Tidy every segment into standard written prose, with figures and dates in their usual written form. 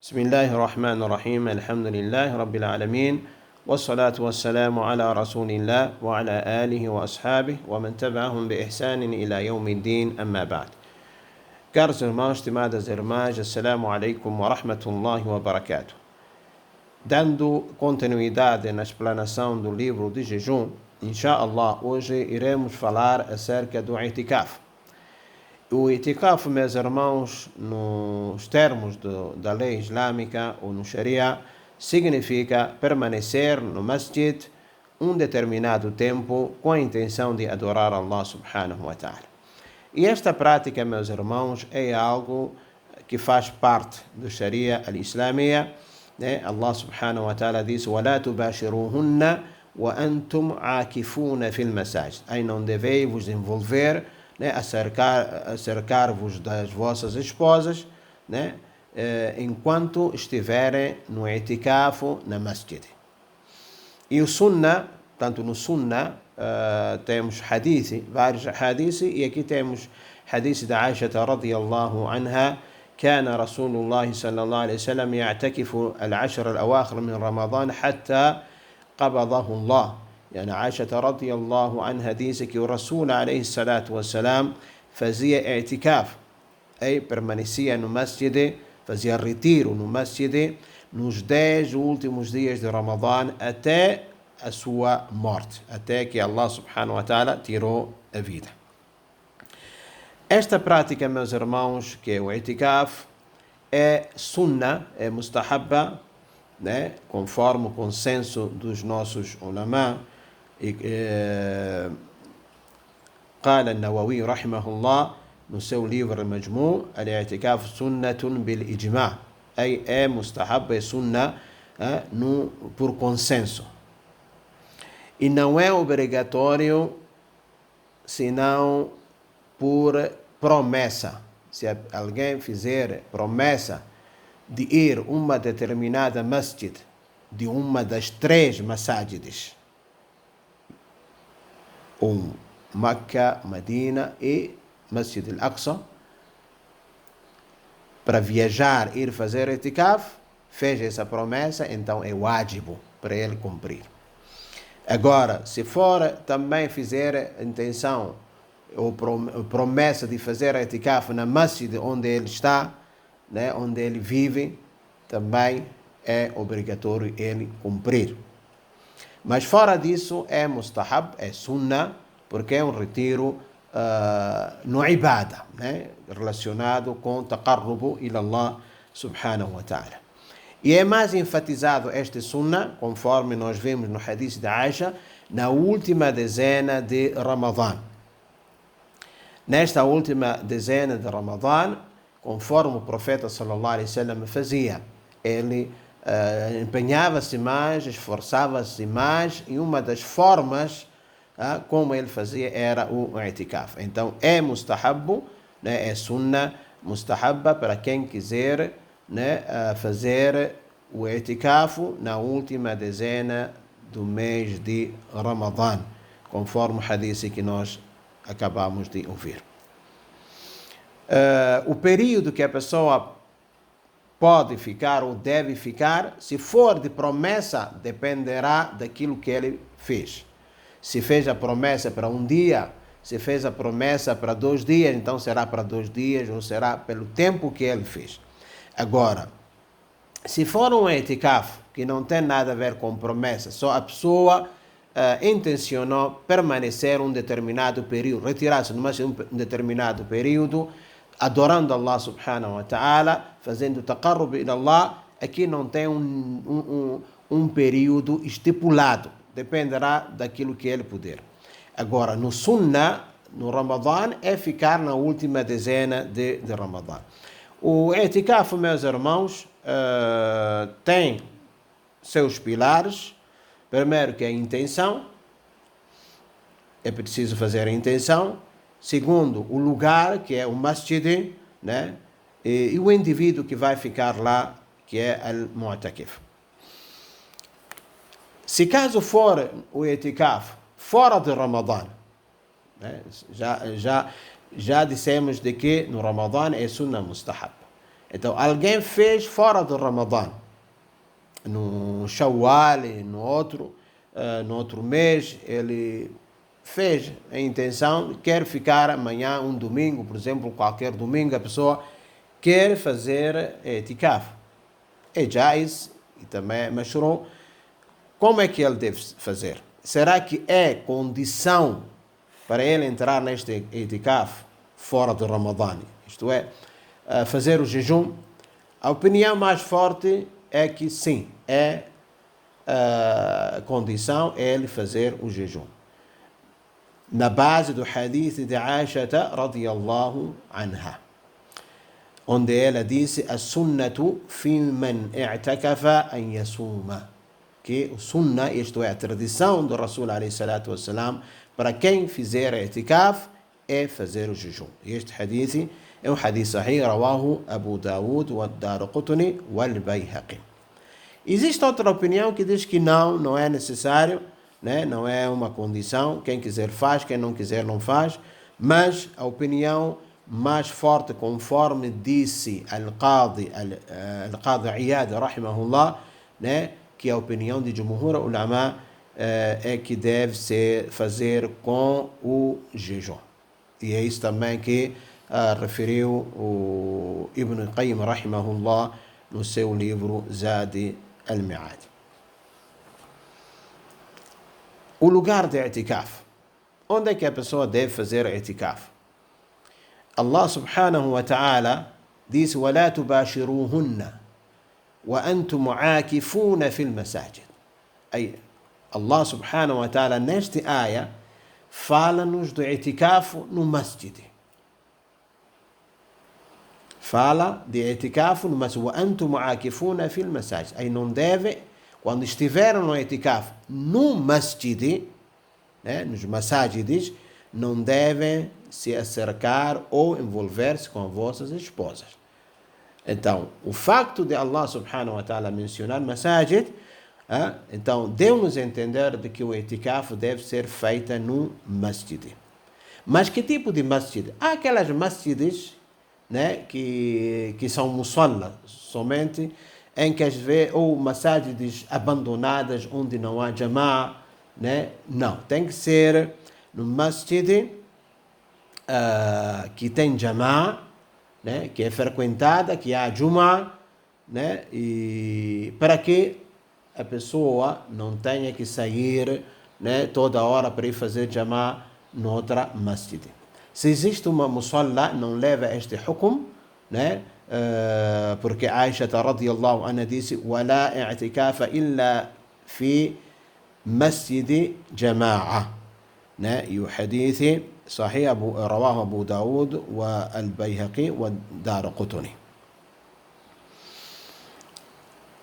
بسم الله الرحمن الرحيم الحمد لله رب العالمين والصلاة والسلام على رسول الله وعلى آله وأصحابه ومن تبعهم بإحسان إلى يوم الدين أما بعد. Caros irmãos, estimadas irmãs, Assalamu alaikum wa rahmatullahi wa barakatuh. Dando continuidade na explanação do livro de jejum, inshallah, hoje iremos falar acerca do itikaf. O itikaf, meus irmãos, nos termos da lei islâmica ou no Sharia, significa permanecer no masjid um determinado tempo com a intenção de adorar Allah subhanahu wa ta'ala. E esta prática, meus irmãos, é algo que faz parte do Sharia al-Islamia. Allah subhanahu wa ta'ala diz: وَلَا تُبَاشِرُوهُنَّ وَأَنْتُمْ عَاكِفُونَ فِي الْمَسَاجِدِ. Aí não deveis vos envolver, acercar-vos das vossas esposas, enquanto estiverem no itikaf na masjid. E o sunnah, tanto no sunnah, temos vários hadith, e aqui temos hadith da Aisha radiyallahu anha: كان رسول الله صلى الله عليه وسلم يعتكف العشر الأواخر من رمضان حتى قبضه الله. يعني عائشة رضي الله عنها diz que o Rasul عليه الصلاة والسلام fazia i'tikaf, permanecia no masjid, fazia retiro no masjid nos 10 últimos dias de Ramadã até a sua morte, até que Allah subhanahu wa ta'ala tirou a vida. Esta prática, meus irmãos, que é o i'tikaf, é sunnah, é mustahabba, conforme o consenso dos nossos ulama. قال النووي رحمه الله no seu livro Majmu' al-i'tikaf sunnatun bil ijma', é mustahab, é sunnah por consenso, e não é obrigatório senão por promessa. Se alguém fizer promessa de ir uma determinada masjid, de uma das 3 masajides, Makkah, Medina e Masjid al-Aqsa, para viajar, ir fazer itikaf, fez essa promessa, então é wajibo para ele cumprir. Agora, se for também fizer intenção ou promessa de fazer itikaf na masjid onde ele está, onde ele vive, também é obrigatório ele cumprir. Mas fora disso é mustahab, é sunnah, porque é um retiro no ibada, relacionado com taqarrubu ila Allah subhanahu wa ta'ala. E é mais enfatizado este sunnah, conforme nós vemos no hadith da Aisha, na última dezena de Ramadã. Nesta última dezena de Ramadã, conforme o profeta sallallahu alaihi wasallam fazia, ele empenhava-se mais, esforçava-se mais, e uma das formas como ele fazia era o i'tikaf. Então é mustahabbo, é sunnah mustahabba para quem quiser fazer o i'tikaf na última dezena do mês de Ramadã, conforme o hadith que nós acabamos de ouvir. O período que a pessoa pode ficar ou deve ficar, se for de promessa, dependerá daquilo que ele fez. Se fez a promessa para um dia, se fez a promessa para 2 dias, então será para 2 dias ou será pelo tempo que ele fez. Agora, se for um i'tikaf que não tem nada a ver com promessa, só a pessoa intencionou permanecer um determinado período, retirar-se um determinado período, adorando Allah subhanahu wa ta'ala, fazendo taqarrub ila Allah, aqui não tem um período estipulado, dependerá daquilo que ele puder. Agora, no sunnah, no Ramadã, é ficar na última dezena de Ramadã. O i'tikaf, meus irmãos, tem seus pilares. Primeiro, que é a intenção, é preciso fazer a intenção. Segundo, o lugar, que é o masjid, e o indivíduo que vai ficar lá, que é al-mu'takif. Se caso for o i'tikaf fora de Ramadã, já dissemos de que no Ramadã é sunnah mustahab. Então, alguém fez fora do Ramadã, no Shawwal, no outro mês, ele fez a intenção, quer ficar amanhã, um domingo, por exemplo, qualquer domingo, a pessoa quer fazer etikaf. É jaiz e também é mashru'. Como é que ele deve fazer? Será que é condição para ele entrar neste etikaf fora do Ramadã? Isto é, fazer o jejum? A opinião mais forte é que sim, é condição ele fazer o jejum. Na base do hadith de Aisha radiyallahu anha, onde ela disse: "As-sunnatu fi man i'takafa an yasuma", que o sunnah, isto é, a tradição do Rasul alayhi salatu wassalam, para quem fizer i'tikaf é fazer o jejum. Este hadith é um hadith sahih, rawahu Abu Dawud wa Daraqutni wal Bayhaqi. Existe outra opinião que diz que não é necessário, né? Não é uma condição, quem quiser faz, quem não quiser não faz, mas a opinião mais forte, conforme disse Al-Qadi Iyad, rahimahullah, né? Que a opinião de Jumhur ulama é que deve ser fazer com o jejum. E é isso também que referiu o Ibn Qayyim, rahimahullah, no seu livro Zadi al-Mi'ad. O lugar de i'tikaf. Onde é que a pessoa deve fazer i'tikaf? Allah subhanahu wa ta'ala disse: وَلَا تُبَاشِرُوهُنَّ وَأَنْتُمْ عَاكِفُونَ فِي الْمَسَاجِدِ. Aí, Allah subhanahu wa ta'ala, neste aya, fala-nos do i'tikaf no masjid. Fala de i'tikaf no masjid. وَأَنْتُمْ عَاكِفُونَ فِي الْمَسَاجِدِ. Aí não deve, quando estiveram no i'tikaf no masjid, né, nos masajides, não devem se acercar ou envolver-se com vossas esposas. Então, o facto de Allah subhanahu wa ta'ala mencionar masajid, então deu-nos a entender de que o i'tikaf deve ser feito no masjid. Mas que tipo de masjid? Há aquelas masjides, né, que são musalla, somente, em que às vezes, ou masajides abandonadas onde não há jama'a, né? Não, tem que ser no masjid que tem jama'a, né? Que é frequentada, que há jum'a, né? E para que a pessoa não tenha que sair, né, toda hora para ir fazer jama'a noutra masjid. Se existe uma musalla, não leva este hukum, né? Porque Aisha radiyallahu anha disse: وَلَا اعتكاف إلا في مسجد جماعة. né? E o hadith sahih رواه Abu Dawud wa al-Bayhaqi wa Daraqutni.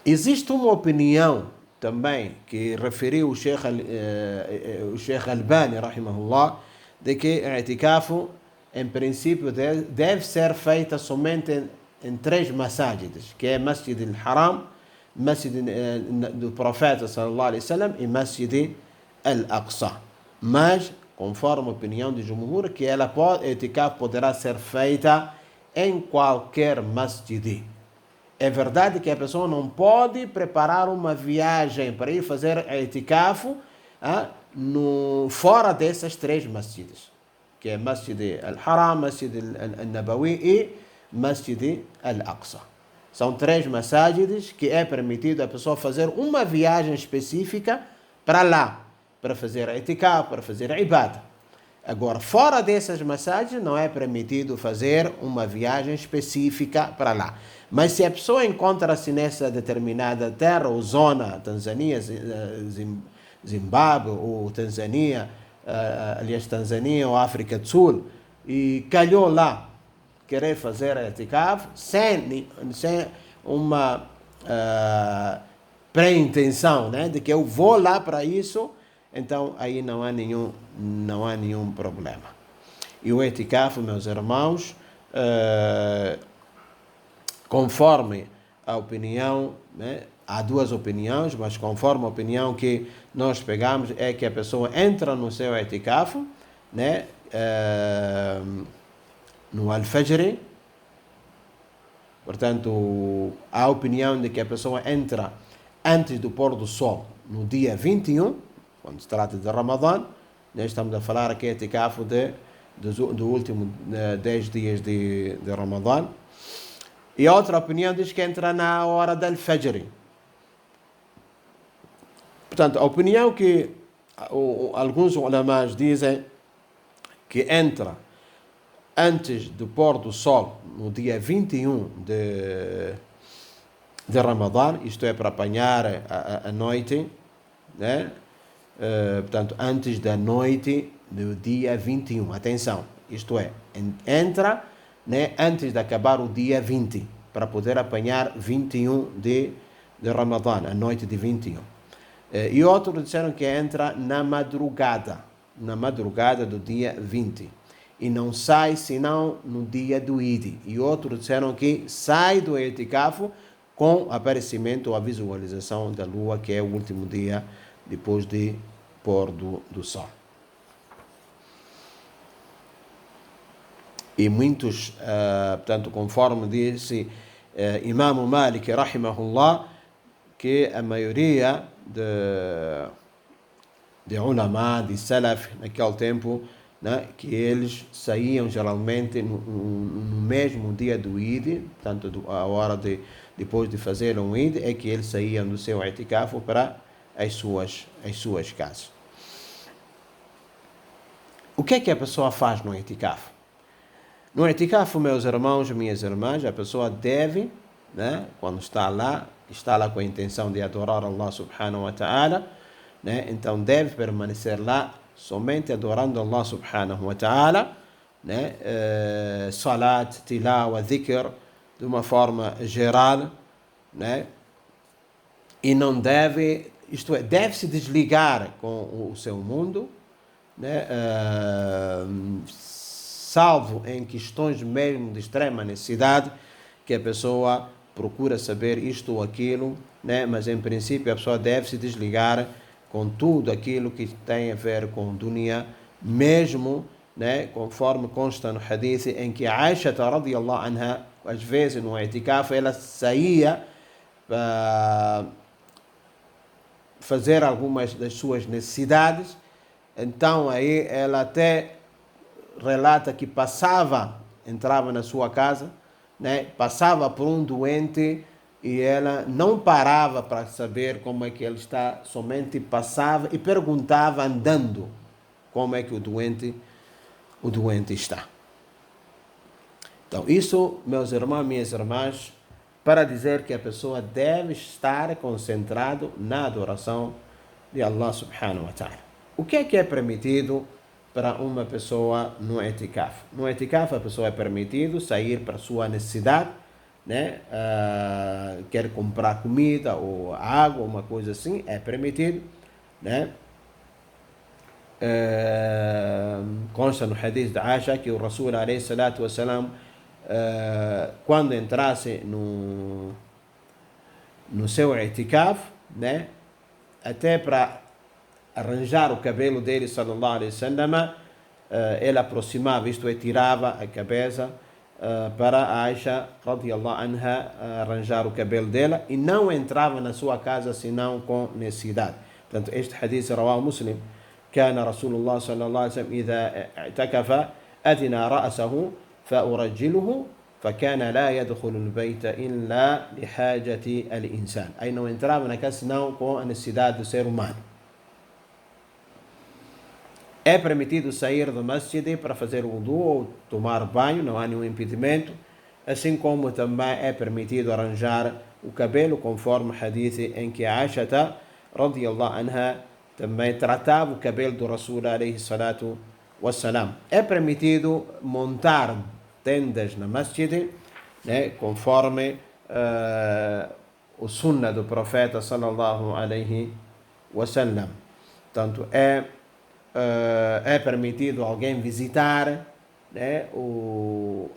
Existe uma opinião também que referiu o Sheikh Albani, rahimahullah, de que o i'tikaf, em princípio, deve ser feita somente em 3 masajids, que é Masjid al-Haram, Masjid do Profeta sallallahu alaihi wasallam e Masjid al-Aqsa. Mas, conforme a opinião de Jumhur, que i'tikaf poderá ser feita em qualquer masjid. É verdade que a pessoa não pode preparar uma viagem para ir fazer i'tikaf fora dessas 3 masjids, que é Masjid al-Haram, Masjid al-Nabawi e Masjid al-Aqsa. São 3 masajids que é permitido a pessoa fazer uma viagem específica para lá, para fazer i'tikaf, para fazer ibadah. Agora, fora dessas masajids, não é permitido fazer uma viagem específica para lá. Mas se a pessoa encontra-se nessa determinada terra ou zona, Tanzânia, Zimbábue ou Tanzânia, aliás, Tanzânia ou África do Sul, e calhou lá querer fazer i'tikaf sem uma pré-intenção, né, de que eu vou lá para isso, então aí não há nenhum problema. E o i'tikaf, meus irmãos, conforme a opinião, né, há 2 opiniões, mas conforme a opinião que nós pegamos é que a pessoa entra no seu i'tikaf, né, no al-Fajr, Portanto, há a opinião de que a pessoa entra antes do pôr do sol, no dia 21, quando se trata de Ramadã. Nós estamos a falar aqui etikaf do último 10 dias de Ramadã. E a outra opinião diz que entra na hora del Fajr. Portanto, a opinião que alguns ulamás dizem que entra antes do pôr do sol, no dia 21 de Ramadã, isto é, para apanhar a noite, né? Portanto, antes da noite do dia 21. Atenção, isto é, entra, né, antes de acabar o dia 20, para poder apanhar 21 de Ramadã, a noite de 21. E outros disseram que entra na madrugada do dia 20. E não sai senão no dia do Eid. E outros disseram que sai do etikaf com aparecimento ou a visualização da lua, que é o último dia depois de pôr do sol. E muitos, portanto, conforme disse Imam Malik, rahimahullah, que a maioria de ulama, de salaf, naquele tempo, né, que eles saíam geralmente no mesmo dia do Eid, portanto, a hora depois de fazer um Eid, é que eles saíam do seu etikaf para as suas casas. O que é que a pessoa faz no etikaf? No etikaf, meus irmãos e minhas irmãs, a pessoa deve, né, quando está lá com a intenção de adorar Allah subhanahu wa ta'ala, né, então deve permanecer lá somente adorando Allah subhanahu wa ta'ala, né, salat, tilawa, dhikr, de uma forma geral, né, e não deve, isto é, deve se desligar com o seu mundo, né, salvo em questões mesmo de extrema necessidade, que a pessoa procura saber isto ou aquilo, né, mas em princípio a pessoa deve se desligar com tudo aquilo que tem a ver com dunya, mesmo, né, conforme consta no hadith em que Aisha radiyallahu anha, às vezes no etikaf, ela saía para fazer algumas das suas necessidades. Então aí ela até relata que entrava na sua casa, né, passava por um doente e ela não parava para saber como é que ele está, somente passava e perguntava andando como é que o doente está. Então isso, meus irmãos, minhas irmãs, para dizer que a pessoa deve estar concentrado na adoração de Allah subhanahu wa ta'ala. O que é permitido para uma pessoa no etikaf? No etikaf a pessoa é permitido sair para sua necessidade, né? Quer comprar comida ou água, uma coisa assim, é permitido, né? Consta no hadith de Aisha que o Rasul alayhi salatu wassalam, quando entrasse no seu etikaf, né, até para arranjar o cabelo dele, sallallahu alaihi wasallam, ele aproximava, isto é, tirava a cabeça para Aisha radiyallahu anha arranjar o cabelo dela, e não entrava na sua casa senão com necessidade. Portanto, este hadith rawah Muslim. كان رسول الله صلى الله عليه وسلم إذا اعتكف أدنى رأسه فأرجله فكان لا يدخل البيت إلا لحاجة الإنسان. أي não entrava na casa senão com a necessidade do ser humano. É permitido sair do masjid para fazer wudu ou tomar banho, não há nenhum impedimento, assim como também é permitido arranjar o cabelo, conforme o hadith em que Aisha radiyallahu anha também tratava o cabelo do Rasul alayhi salatu wassalam. É permitido montar tendas na masjid, né, conforme o sunnah do profeta sallallahu alayhi wasallam. Portanto, é permitido alguém visitar, né,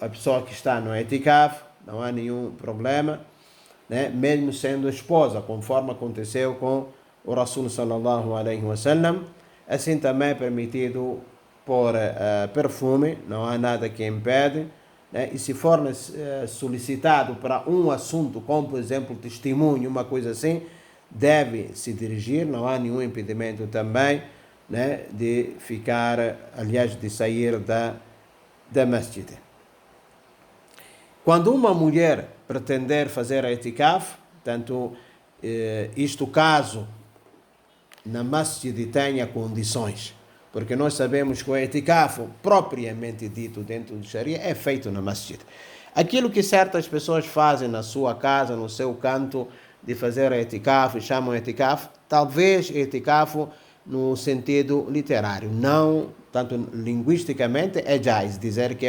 a pessoa que está no etikaf, não há nenhum problema, né, mesmo sendo esposa, conforme aconteceu com o Rasul sallallahu alayhi wasallam. Assim também é permitido pôr perfume, não há nada que impede, né? E se for solicitado para um assunto, como por exemplo testemunho, uma coisa assim, deve se dirigir, não há nenhum impedimento também, né, de ficar, aliás, de sair da masjid. Quando uma mulher pretender fazer a itikaf, tanto isto caso na masjid tenha condições, porque nós sabemos que o itikaf, propriamente dito dentro do Sharia, é feito na masjid. Aquilo que certas pessoas fazem na sua casa, no seu canto, de fazer itikaf, chamam itikaf, talvez itikaf no sentido literário, não tanto linguisticamente é jaiz dizer que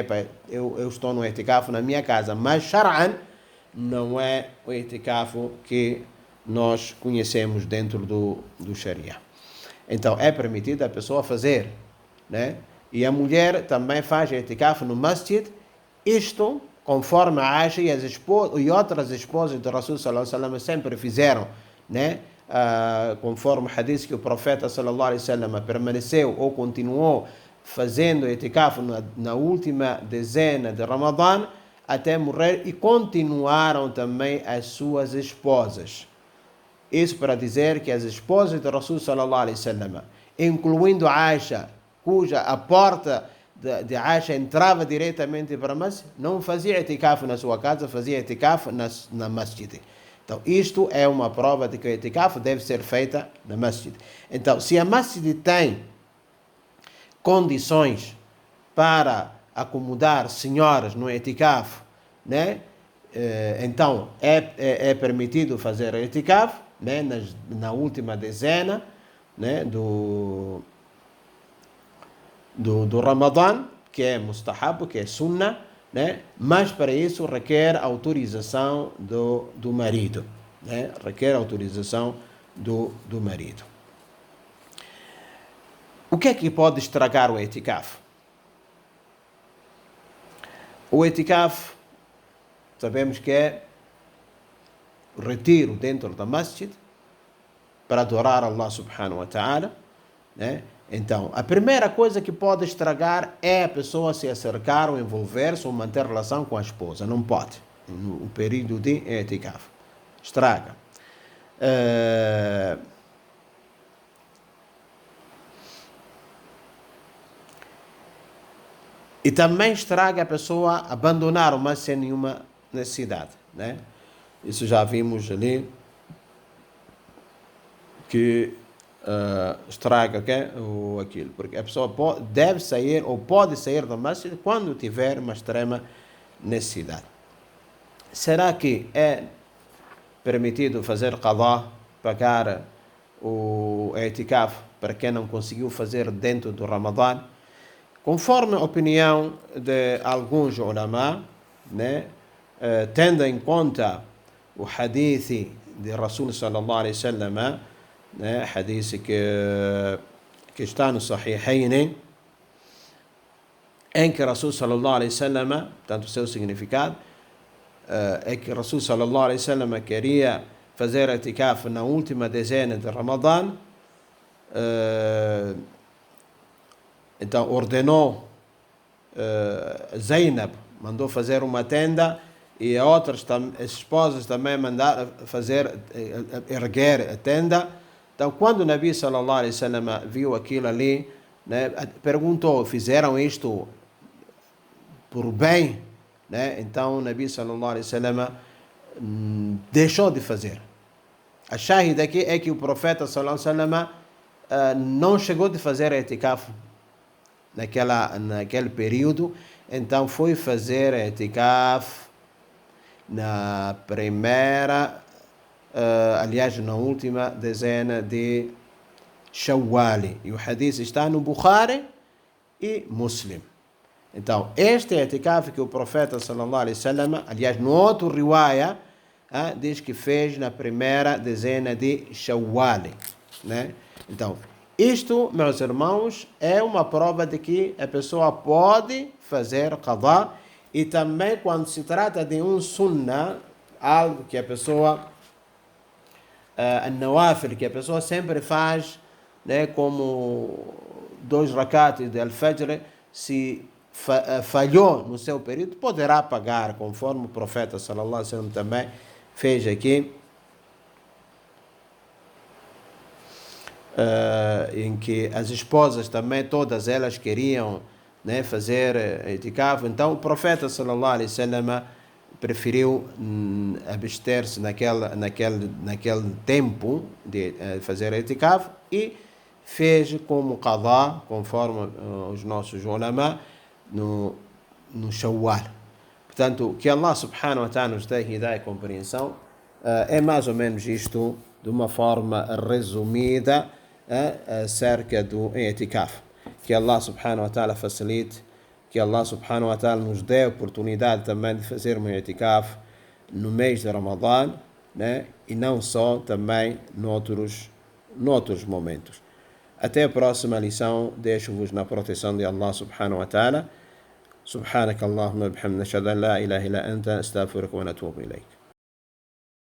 eu estou no itikaf na minha casa, mas shar'an não é o itikaf que nós conhecemos dentro do Sharia. Então é permitido a pessoa fazer, né? E a mulher também faz itikaf no masjid, isto conforme a Aisha e outras esposas do Rasul sallallahu alaihi wasallam sempre fizeram, né? Conforme o hadith que o profeta sallallahu alaihi wasallam permaneceu ou continuou fazendo itikaf na última dezena de Ramadã até morrer, e continuaram também as suas esposas. Isso para dizer que as esposas do Rasul sallallahu alaihi wasallam, incluindo Aisha, cuja a porta de Aisha entrava diretamente para a masjid, não fazia itikaf na sua casa, fazia itikaf na masjid. Então, isto é uma prova de que o itikaf deve ser feita na masjid. Então, se a masjid tem condições para acomodar senhoras no itikaf, né? Então, é permitido fazer o itikaf, né? Na última dezena, né? do Ramadã, que é mustahab, que é sunnah, né? Mas para isso requer autorização do marido, né? Requer autorização do marido. O que é que pode estragar o itikaf? O itikaf, sabemos que é o retiro dentro da masjid para adorar Allah subhanahu wa ta'ala, né? Então, a primeira coisa que pode estragar é a pessoa se acercar ou envolver-se ou manter relação com a esposa. Não pode. No período de itikaf. Estraga. E também estraga a pessoa abandonar o masjid sem nenhuma necessidade, né? Isso já vimos ali que estraga aquilo, porque a pessoa deve sair ou pode sair do masjid quando tiver uma extrema necessidade. Será que é permitido fazer qadá, pagar o itikaf para quem não conseguiu fazer dentro do Ramadã? Conforme a opinião de alguns ulama, né, tendo em conta o hadith de Rasul sallallahu alaihi wasallam, né, hadith que está no Sahihain, em que Rasul sallallahu alaihi wasallam, tanto o seu significado, é que Rasul sallallahu alaihi wasallam queria fazer itikaf na última dezena de Ramadã, então ordenou Zainab, mandou fazer uma tenda, e outras esposas também mandaram erguer a tenda. Então, quando o Nabi sallallahu alaihi wasallam viu aquilo ali, né, perguntou: fizeram isto por bem? Né? Então, o Nabi sallallahu alaihi wasallam deixou de fazer. A shahid aqui é que o profeta sallallahu alaihi wasallam não chegou de fazer itikaf naquele período, então foi fazer itikaf na primeira, aliás, na última dezena de Shawwal. E o hadith está no Bukhari e Muslim. Então, este é o itikaf que o profeta sallallahu alaihi wasallam, aliás, no outro riwaya, diz que fez na primeira dezena de Shawwal, né? Então, isto, meus irmãos, é uma prova de que a pessoa pode fazer qadá, e também quando se trata de um sunnah, algo que a pessoa, an-nawafil, que a pessoa sempre faz, né, como 2 rakat de al-fajr, se falhou no seu período, poderá pagar, conforme o profeta sallallahu alaihi wasallam também fez aqui, em que as esposas também, todas elas queriam, né, fazer itikaf. Então o profeta sallallahu alaihi wasallam preferiu abster-se naquele tempo de fazer itikaf e fez como qadá, conforme os nossos ulama, no Shawwal. Portanto, que Allah subhanahu wa ta'ala nos dê hidayah e compreensão. É mais ou menos isto, de uma forma resumida, acerca do i'tikaf. Que Allah subhanahu wa ta'ala facilite, que Allah subhanahu wa ta'ala nos dê a oportunidade também de fazer um i'tikaf no mês de Ramadã, né? E não só, também noutros momentos. Até a próxima lição. Deixo-vos na proteção de Allah subhanahu wa ta'ala. سبحانك اللهم وبحمدك نشهد أن لا إله إلا أنت أستغفرك ونتوب إليك.